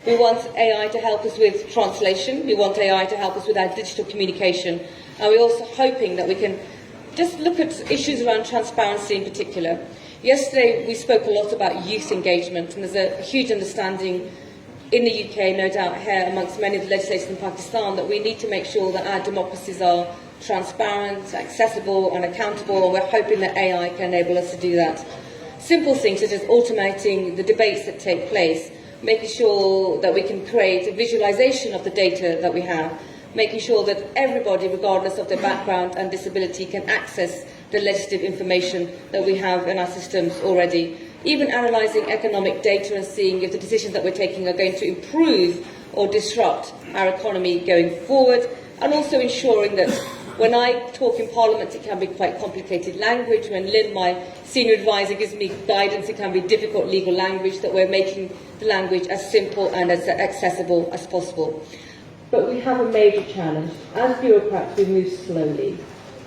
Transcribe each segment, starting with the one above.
We want AI to help us with translation. We want AI to help us with our digital communication. And we're also hoping that we can just look at issues around transparency in particular. Yesterday, we spoke a lot about youth engagement, and there's a huge understanding in the UK, no doubt here, amongst many of the legislators in Pakistan, that we need to make sure that our democracies are transparent, accessible and accountable, and we're hoping that AI can enable us to do that. Simple things such as automating the debates that take place, making sure that we can create a visualization of the data that we have, making sure that everybody, regardless of their background and disability, can access the legislative information that we have in our systems already. Even analysing economic data and seeing if the decisions that we're taking are going to improve or disrupt our economy going forward, and also ensuring that when I talk in Parliament, it can be quite complicated language. When Lynn, my senior advisor, gives me guidance, it can be difficult legal language, that we're making the language as simple and as accessible as possible. But we have a major challenge. As bureaucrats, we move slowly.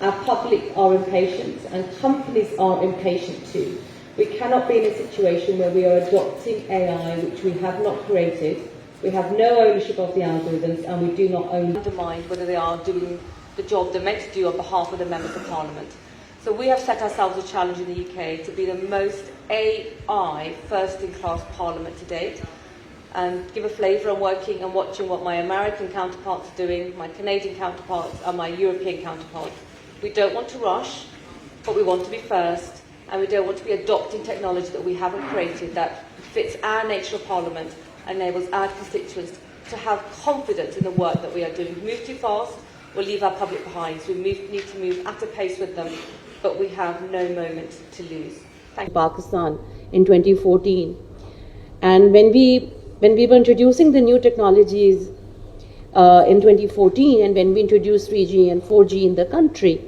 Our public are impatient, and companies are impatient too. We cannot be in a situation where we are adopting AI, which we have not created. We have no ownership of the algorithms, and we do not undermine whether they are doing the job they're meant to do on behalf of the members of Parliament. So we have set ourselves a challenge in the UK to be the most AI first-in-class Parliament to date, and give a flavour on working and watching what my American counterparts are doing, my Canadian counterparts and my European counterparts. We don't want to rush, but we want to be first, and we don't want to be adopting technology that we haven't created that fits our nature of Parliament and enables our constituents to have confidence in the work that we are doing. If we move too fast, we'll leave our public behind. So we need to move at a pace with them, but we have no moment to lose. Thank you. Pakistan in 2014. And when we were introducing the new technologies in 2014, and when we introduced 3G and 4G in the country,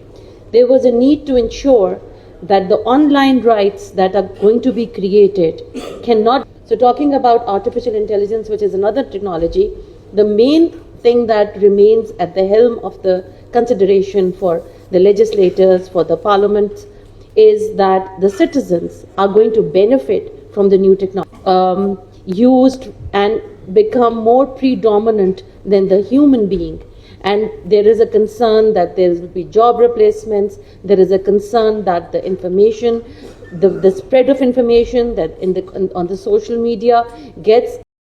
there was a need to ensure that the online rights that are going to be created cannot. So talking about artificial intelligence, which is another technology, the main thing that remains at the helm of the consideration for the legislators, for the parliament, is that the citizens are going to benefit from the new technology, used and become more predominant than the human being. And there is a concern that there will be job replacements. There is a concern that the information, the spread of information that on the social media gets